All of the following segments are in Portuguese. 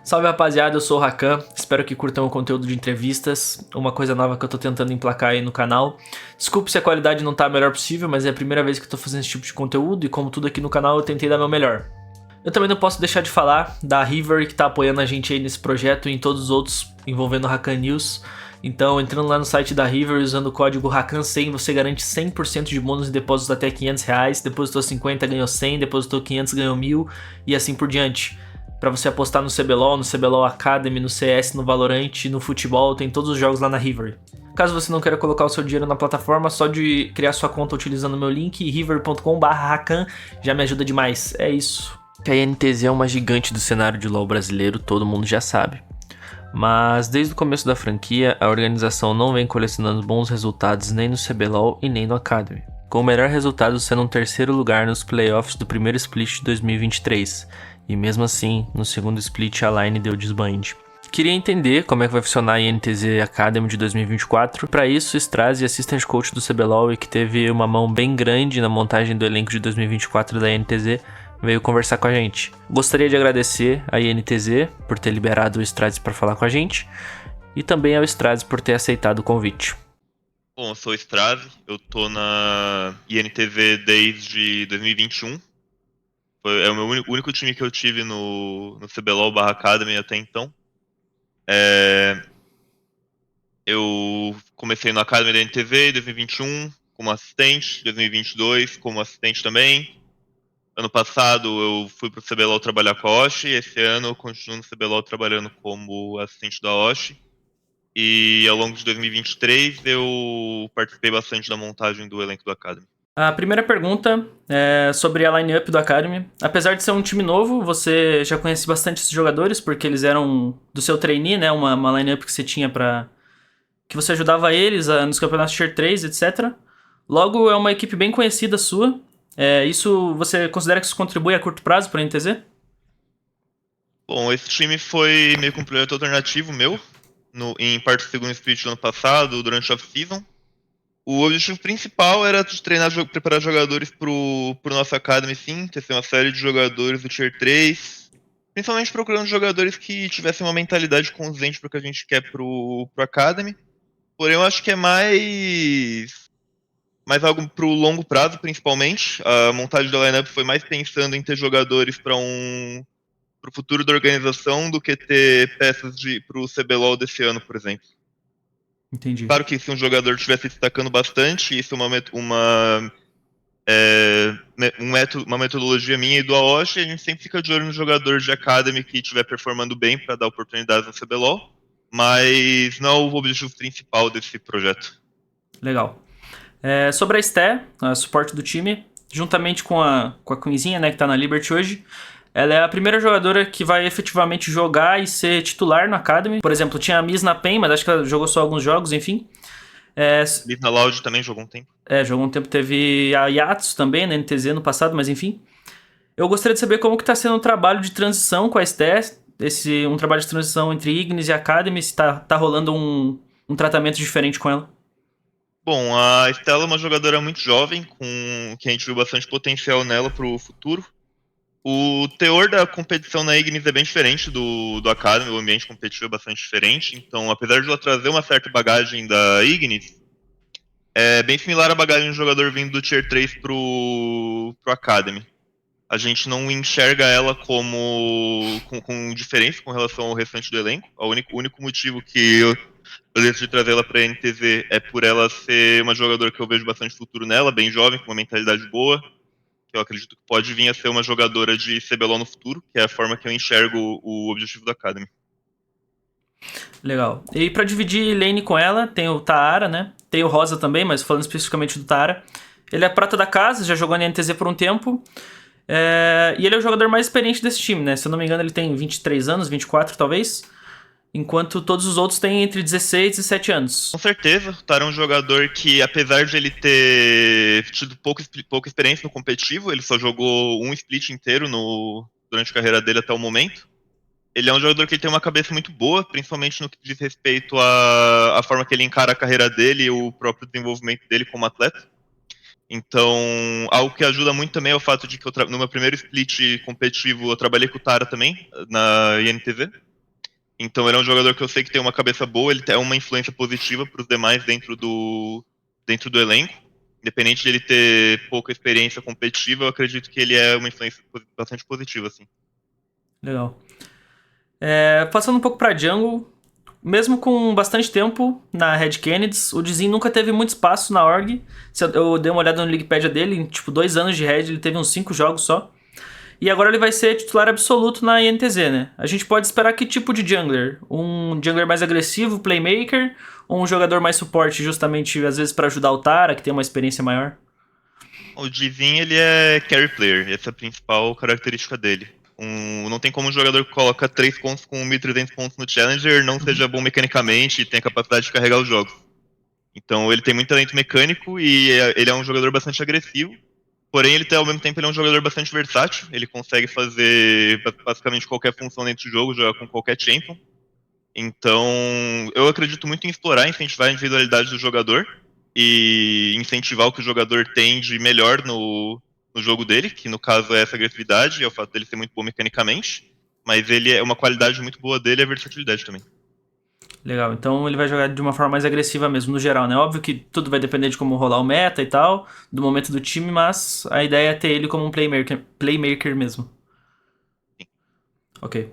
Salve rapaziada, eu sou o Rakan, espero que curtam o conteúdo de entrevistas, uma coisa nova que eu tô tentando emplacar aí no canal. Desculpe se a qualidade não tá a melhor possível, mas é a primeira vez que eu tô fazendo esse tipo de conteúdo e como tudo aqui no canal eu tentei dar meu melhor. Eu também não posso deixar de falar da River que tá apoiando a gente aí nesse projeto e em todos os outros envolvendo Rakan News. Então, entrando lá no site da River usando o código RAKAN100, você garante 100% de bônus em depósitos até R$500, depositou 50 ganhou 100, depositou 500 ganhou 1000 e assim por diante. Pra você apostar no CBLOL, no CBLOL Academy, no CS, no Valorant, no futebol, tem todos os jogos lá na River. Caso você não queira colocar o seu dinheiro na plataforma, só de criar sua conta utilizando o meu link, river.com/rakan, já me ajuda demais. É isso. Que a INTZ é uma gigante do cenário de LoL brasileiro, todo mundo já sabe. Mas desde o começo da franquia, a organização não vem colecionando bons resultados nem no CBLOL e nem no Academy, com o melhor resultado sendo um terceiro lugar nos playoffs do primeiro split de 2023, e mesmo assim, no segundo split a line deu desband. Queria entender como é que vai funcionar a INTZ Academy de 2024. Para isso, Strazi, assistant coach do CBLOL e que teve uma mão bem grande na montagem do elenco de 2024 da INTZ, veio conversar com a gente. Gostaria de agradecer a INTZ por ter liberado o Strazi para falar com a gente e também ao Strazi por ter aceitado o convite. Bom, eu sou o Strazi, eu tô na INTZ desde 2021. É o meu único time que eu tive no CBLOL/Academy até então. Eu comecei no Academy da INTZ em 2021 como assistente, 2022 como assistente também. Ano passado eu fui pro CBLOL trabalhar com a Oshi, esse ano eu continuo no CBLOL trabalhando como assistente da Oshi. E ao longo de 2023 eu participei bastante da montagem do elenco do Academy. A primeira pergunta é sobre a line-up do Academy. Apesar de ser um time novo, você já conhece bastante esses jogadores, porque eles eram do seu trainee, né? Uma line-up que você tinha para que você ajudava eles nos campeonatos Tier 3, etc. Logo, é uma equipe bem conhecida sua. Isso, você considera que isso contribui a curto prazo para a NTZ? Bom, esse time foi meio que um projeto alternativo meu, em parte do segundo split do ano passado, durante a off-season. O objetivo principal era de treinar, preparar jogadores pro nosso Academy, sim, ter uma série de jogadores do Tier 3, principalmente procurando jogadores que tivessem uma mentalidade condizente pro que a gente quer pro Academy. Porém, eu acho que é mais algo pro longo prazo, principalmente. A montagem da lineup foi mais pensando em ter jogadores pro futuro da organização do que ter peças pro CBLOL desse ano, por exemplo. Entendi. Claro que se um jogador estivesse se destacando bastante, isso é uma metodologia minha e do Aoshi, a gente sempre fica de olho no jogador de Academy que estiver performando bem para dar oportunidades no CBLOL, mas não é o objetivo principal desse projeto. Legal. Sobre a Sté, a suporte do time, juntamente com a Queenzinha, né, que tá na Liberty hoje, ela é a primeira jogadora que vai efetivamente jogar e ser titular no Academy. Por exemplo, tinha a Miss na PEN, mas acho que ela jogou só alguns jogos, enfim. Livna Loud também jogou um tempo. Jogou um tempo, teve a Yatsu também na NTZ no passado, mas enfim. Eu gostaria de saber como que tá sendo o trabalho de transição com a Sté, um trabalho de transição entre Ignis e Academy, se tá rolando um tratamento diferente com ela. Bom, a Stella é uma jogadora muito jovem, que a gente viu bastante potencial nela pro futuro. O teor da competição na Ignis é bem diferente do Academy, o ambiente competitivo é bastante diferente. Então, apesar de ela trazer uma certa bagagem da Ignis, é bem similar à bagagem de um jogador vindo do Tier 3 pro Academy. A gente não enxerga ela com diferença com relação ao restante do elenco. O único motivo que eu decidi trazer ela pra NTZ é por ela ser uma jogadora que eu vejo bastante futuro nela, bem jovem, com uma mentalidade boa, que eu acredito que pode vir a ser uma jogadora de CBLOL no futuro, que é a forma que eu enxergo o objetivo da Academy. Legal. E pra dividir lane com ela, tem o Taara, né? Tem o Rosa também, mas falando especificamente do Taara. Ele é prata da casa, já jogou na NTZ por um tempo. E ele é o jogador mais experiente desse time, né? Se eu não me engano, ele tem 23 anos, 24 talvez. Enquanto todos os outros têm entre 16 e 17 anos. Com certeza, o Tara é um jogador que, apesar de ele ter tido pouca experiência no competitivo, ele só jogou um split inteiro durante a carreira dele até o momento. Ele é um jogador que tem uma cabeça muito boa, principalmente no que diz respeito à forma que ele encara a carreira dele e o próprio desenvolvimento dele como atleta. Então, algo que ajuda muito também é o fato de que no meu primeiro split competitivo eu trabalhei com o Tara também, na INTZ. Então ele é um jogador que eu sei que tem uma cabeça boa, ele tem uma influência positiva para os demais dentro do elenco. Independente de ele ter pouca experiência competitiva, eu acredito que ele é uma influência bastante positiva, assim. Legal. Passando um pouco pra jungle, mesmo com bastante tempo na Red Kennedys, o Dizin nunca teve muito espaço na org. Eu dei uma olhada no Leaguepedia dele, em tipo 2 anos de Red, ele teve uns 5 jogos só. E agora ele vai ser titular absoluto na INTZ, né? A gente pode esperar que tipo de jungler? Um jungler mais agressivo, playmaker, ou um jogador mais suporte, justamente às vezes pra ajudar o Tara, que tem uma experiência maior? O Dizin, ele é carry player, essa é a principal característica dele. Não tem como um jogador que coloca 3 pontos com 1.300 pontos no Challenger não seja bom mecanicamente e tenha capacidade de carregar os jogos. Então ele tem muito talento mecânico e ele é um jogador bastante agressivo. Porém, ao mesmo tempo, ele é um jogador bastante versátil. Ele consegue fazer basicamente qualquer função dentro do jogo, jogar com qualquer champion. Então, eu acredito muito em explorar, incentivar a individualidade do jogador e incentivar o que o jogador tem de melhor no jogo dele, que no caso é essa agressividade, é o fato dele ser muito bom mecanicamente, mas ele é uma qualidade muito boa dele, é a versatilidade também. Legal, então ele vai jogar de uma forma mais agressiva mesmo, no geral, né? Óbvio que tudo vai depender de como rolar o meta e tal, do momento do time, mas a ideia é ter ele como um playmaker mesmo. Ok.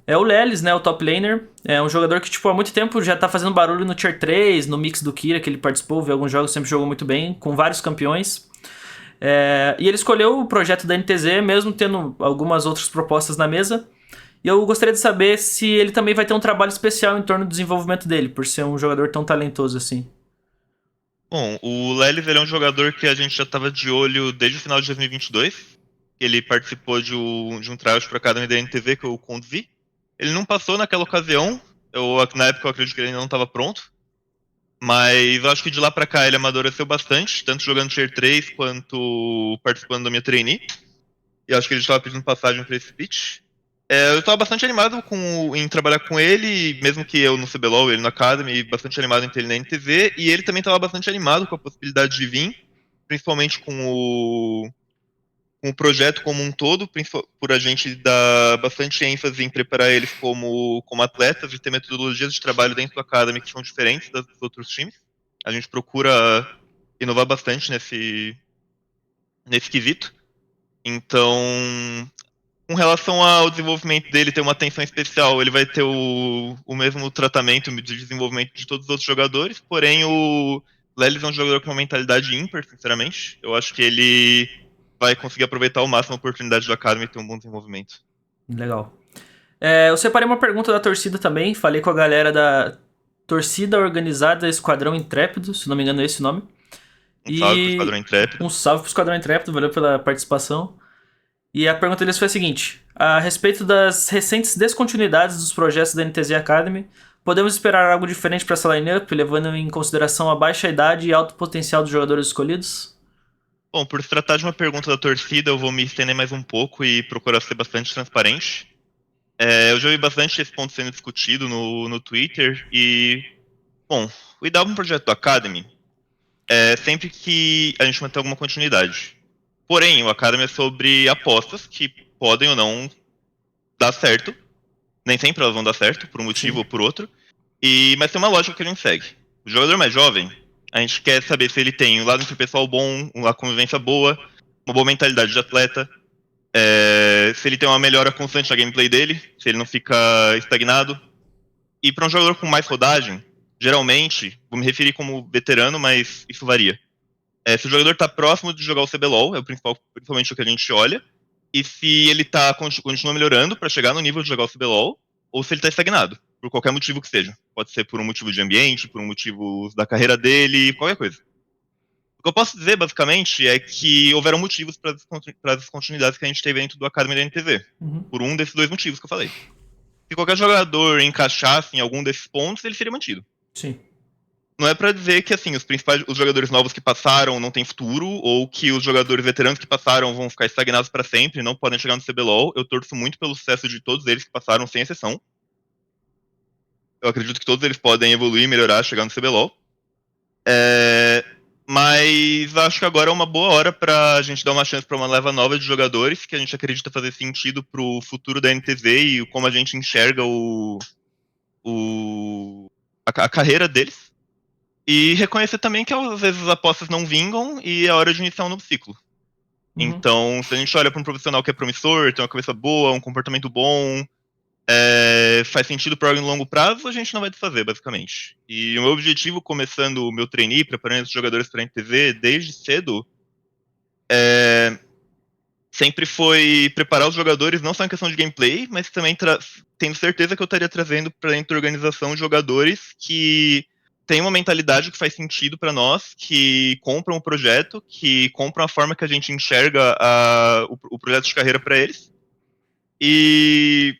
É o Lelis, né? O top laner. É um jogador que, tipo, há muito tempo já tá fazendo barulho no Tier 3, no mix do Kira, que ele participou, viu alguns jogos, sempre jogou muito bem, com vários campeões. E ele escolheu o projeto da NTZ, mesmo tendo algumas outras propostas na mesa. E eu gostaria de saber se ele também vai ter um trabalho especial em torno do desenvolvimento dele, por ser um jogador tão talentoso assim. Bom, o Lelis ele é um jogador que a gente já estava de olho desde o final de 2022. Ele participou de um tryout para a Academy da NTZ que eu conduzi. Ele não passou naquela ocasião. Na época eu acredito que ele ainda não estava pronto. Mas eu acho que de lá para cá ele amadureceu bastante, tanto jogando Tier 3 quanto participando da minha trainee. E acho que ele estava pedindo passagem para esse pitch. Eu estava bastante animado em trabalhar com ele, mesmo que eu no CBLOL, ele na Academy, bastante animado em ter ele na NTZ, e ele também estava bastante animado com a possibilidade de vir, principalmente com o projeto como um todo, por a gente dar bastante ênfase em preparar eles como atletas e ter metodologias de trabalho dentro da Academy que são diferentes dos outros times. A gente procura inovar bastante nesse quesito. Então, com relação ao desenvolvimento dele, ter uma atenção especial, ele vai ter o mesmo tratamento de desenvolvimento de todos os outros jogadores, porém o Lelis é um jogador com uma mentalidade ímpar, sinceramente. Eu acho que ele vai conseguir aproveitar ao máximo a oportunidade do Academy e ter um bom desenvolvimento. Legal. Eu separei uma pergunta da torcida também, falei com a galera da Torcida Organizada Esquadrão Intrépido, se não me engano é esse o nome. Um salve pro Esquadrão E Intrépido. um salve pro Esquadrão Intrépido, valeu pela participação. E a pergunta deles foi a seguinte: a respeito das recentes descontinuidades dos projetos da NTZ Academy, podemos esperar algo diferente para essa lineup, levando em consideração a baixa idade e alto potencial dos jogadores escolhidos? Bom, por se tratar de uma pergunta da torcida, eu vou me estender mais um pouco e procurar ser bastante transparente. Eu já vi bastante esse ponto sendo discutido no Twitter e, bom, o ideal para um projeto do Academy é sempre que a gente manter alguma continuidade. Porém, o Academy é sobre apostas que podem ou não dar certo. Nem sempre elas vão dar certo, por um motivo Sim. ou por outro. Mas tem uma lógica que a gente segue. O jogador mais jovem, a gente quer saber se ele tem um lado interpessoal bom, uma convivência boa, uma boa mentalidade de atleta, se ele tem uma melhora constante na gameplay dele, se ele não fica estagnado. E para um jogador com mais rodagem, geralmente, vou me referir como veterano, mas isso varia. Se o jogador está próximo de jogar o CBLOL, é o principal, principalmente o que a gente olha, e se ele continua melhorando para chegar no nível de jogar o CBLOL, ou se ele está estagnado, por qualquer motivo que seja. Pode ser por um motivo de ambiente, por um motivo da carreira dele, qualquer coisa. O que eu posso dizer, basicamente, é que houveram motivos para as descontinuidades que a gente teve dentro do Academy da NTZ. Uhum. Por um desses dois motivos que eu falei. Se qualquer jogador encaixasse em algum desses pontos, ele seria mantido. Sim. Não é pra dizer que assim, os jogadores novos que passaram não têm futuro, ou que os jogadores veteranos que passaram vão ficar estagnados pra sempre, não podem chegar no CBLOL. Eu torço muito pelo sucesso de todos eles que passaram, sem exceção. Eu acredito que todos eles podem evoluir, melhorar, chegar no CBLOL. Mas acho que agora é uma boa hora pra gente dar uma chance pra uma leva nova de jogadores que a gente acredita fazer sentido pro futuro da NTZ e como a gente enxerga a carreira deles. E reconhecer também que às vezes as apostas não vingam e é hora de iniciar um novo ciclo. Uhum. Então, se a gente olha para um profissional que é promissor, tem uma cabeça boa, um comportamento bom, faz sentido para algo em longo prazo, a gente não vai desfazer, basicamente. E o meu objetivo, começando o meu trainee, preparando os jogadores para a NTZ desde cedo, sempre foi preparar os jogadores, não só em questão de gameplay, mas também tendo certeza que eu estaria trazendo para dentro da organização jogadores que têm uma mentalidade que faz sentido para nós, que compram o projeto, que compram a forma que a gente enxerga o projeto de carreira para eles, e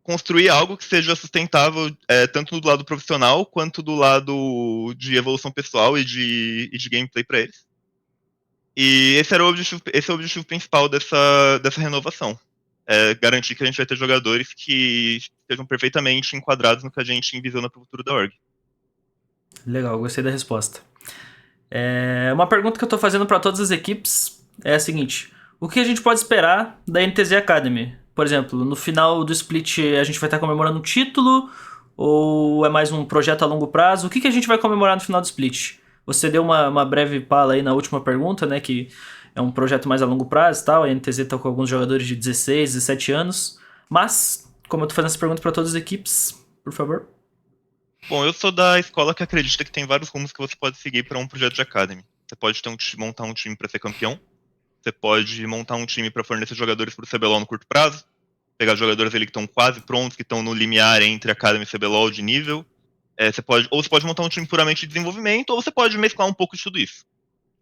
construir algo que seja sustentável, tanto do lado profissional quanto do lado de evolução pessoal e de gameplay para eles. E esse é o objetivo principal dessa renovação. Garantir que a gente vai ter jogadores que estejam perfeitamente enquadrados no que a gente envisiona para o futuro da org. Legal, gostei da resposta. Uma pergunta que eu tô fazendo para todas as equipes é a seguinte: o que a gente pode esperar da NTZ Academy? Por exemplo, no final do split a gente vai estar comemorando um título ou é mais um projeto a longo prazo? O que a gente vai comemorar no final do split? Você deu uma breve pala aí na última pergunta, né, que é um projeto mais a longo prazo e tal, a NTZ tá com alguns jogadores de 16, 17 anos, mas, como eu tô fazendo essa pergunta para todas as equipes, por favor. Bom, eu sou da escola que acredita que tem vários rumos que você pode seguir para um projeto de academy. Você pode montar um time para ser campeão, você pode montar um time para fornecer jogadores para o CBLOL no curto prazo, pegar jogadores ali que estão quase prontos, que estão no limiar entre Academy e CBLOL de nível. Você pode montar um time puramente de desenvolvimento, ou você pode mesclar um pouco de tudo isso.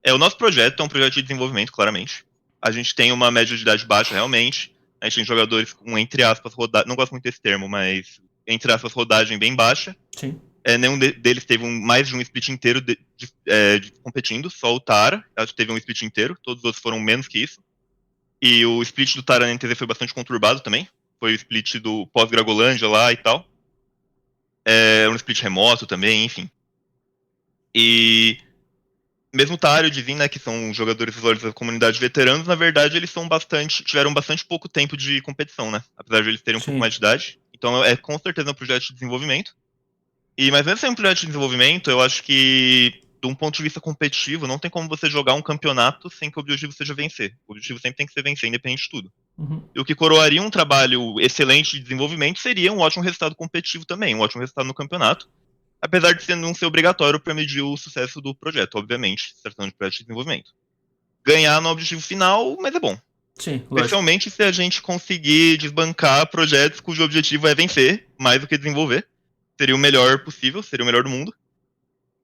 O nosso projeto é um projeto de desenvolvimento, claramente. A gente tem uma média de idade baixa, realmente. A gente tem jogadores com, entre aspas, rodagem. Não gosto muito desse termo, mas entre aspas, rodagem bem baixa. Sim. Nenhum deles teve mais de um split inteiro de competindo, só o Tara. Acho que teve um split inteiro, todos os outros foram menos que isso. E o split do Tara na NTZ foi bastante conturbado também. Foi o split do pós-Gragolândia lá e tal. Um split remoto também, enfim. E mesmo o Tara e o Divin, né, que são jogadores da comunidade veteranos, na verdade eles tiveram bastante pouco tempo de competição, né? Apesar de eles terem um pouco mais de idade. Então é com certeza um projeto de desenvolvimento. Mas mesmo sendo um projeto de desenvolvimento, eu acho que, de um ponto de vista competitivo, não tem como você jogar um campeonato sem que o objetivo seja vencer. O objetivo sempre tem que ser vencer, independente de tudo. Uhum. E o que coroaria um trabalho excelente de desenvolvimento seria um ótimo resultado competitivo também, um ótimo resultado no campeonato, apesar de não ser obrigatório para medir o sucesso do projeto, obviamente, se tratando de projeto de desenvolvimento. Ganhar no objetivo final, mas é bom. Sim, lógico. Especialmente se a gente conseguir desbancar projetos cujo objetivo é vencer, mais do que desenvolver. Seria o melhor possível, seria o melhor do mundo.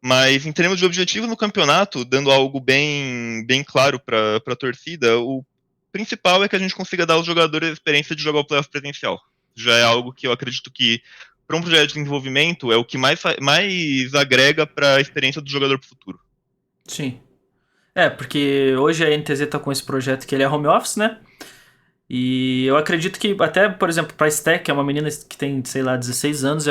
Mas em termos de objetivo no campeonato, dando algo bem claro para a torcida, o principal é que a gente consiga dar aos jogadores a experiência de jogar o playoff presencial. Já é algo que eu acredito que, para um projeto de desenvolvimento, é o que mais agrega para a experiência do jogador para o futuro. Sim. Porque hoje a NTZ tá com esse projeto que ele é home office, né? E eu acredito que até, por exemplo, pra Stack, que é uma menina que tem, sei lá, 16 anos,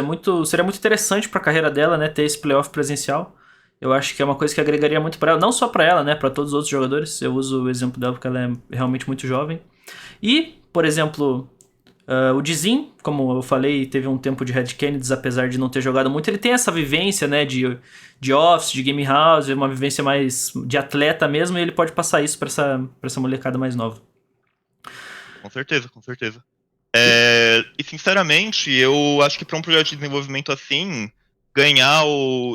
seria muito interessante pra carreira dela, né, ter esse playoff presencial. Eu acho que é uma coisa que agregaria muito pra ela, não só pra ela, né, pra todos os outros jogadores. Eu uso o exemplo dela porque ela é realmente muito jovem. E, por exemplo, o Dizin, como eu falei, teve um tempo de Red Kennedy, apesar de não ter jogado muito, ele tem essa vivência, né, de office, de game house, uma vivência mais de atleta mesmo, e ele pode passar isso pra essa molecada mais nova. Com certeza, com certeza. E sinceramente, eu acho que para um projeto de desenvolvimento assim,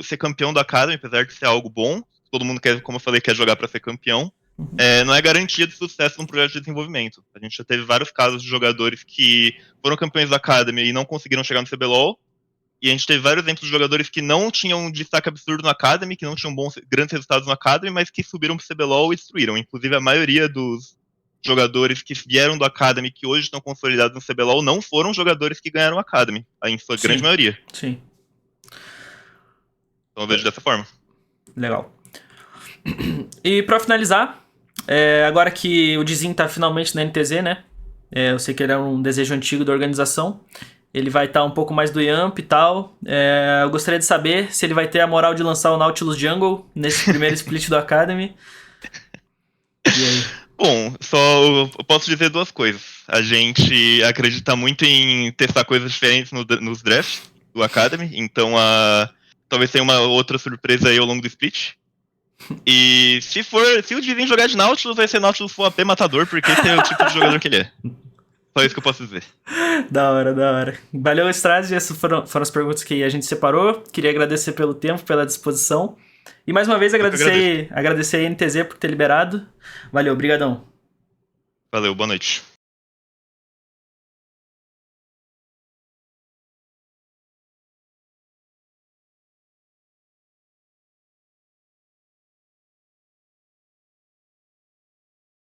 ser campeão da Academy, apesar de ser algo bom, todo mundo quer, como eu falei, quer jogar para ser campeão, não é garantia de sucesso num projeto de desenvolvimento. A gente já teve vários casos de jogadores que foram campeões da Academy e não conseguiram chegar no CBLOL, e a gente teve vários exemplos de jogadores que não tinham um destaque absurdo na Academy, que não tinham grandes resultados na Academy, mas que subiram pro CBLOL e destruíram. Inclusive, a maioria dos jogadores que vieram do Academy, que hoje estão consolidados no CBLOL, não foram jogadores que ganharam o Academy, em sua grande maioria. Sim. Então eu vejo dessa forma. Legal. E pra finalizar, agora que o Dizin tá finalmente na NTZ, né? Eu sei que ele é um desejo antigo da organização. Ele vai estar um pouco mais do Yamp e tal. Eu gostaria de saber se ele vai ter a moral de lançar o Nautilus Jungle nesse primeiro split do Academy. E aí? Bom, eu posso dizer duas coisas. A gente acredita muito em testar coisas diferentes nos drafts. do Academy, então talvez tenha uma outra surpresa aí ao longo do split. E se o Divin jogar de Nautilus, vai ser Nautilus Full AP matador, porque esse é o tipo de jogador que ele é. Só isso que eu posso dizer. Da hora, da hora. Valeu, Strade. Essas foram as perguntas que a gente separou. Queria agradecer pelo tempo, pela disposição. E mais uma vez agradecer a NTZ por ter liberado. Valeu, brigadão. Valeu, boa noite.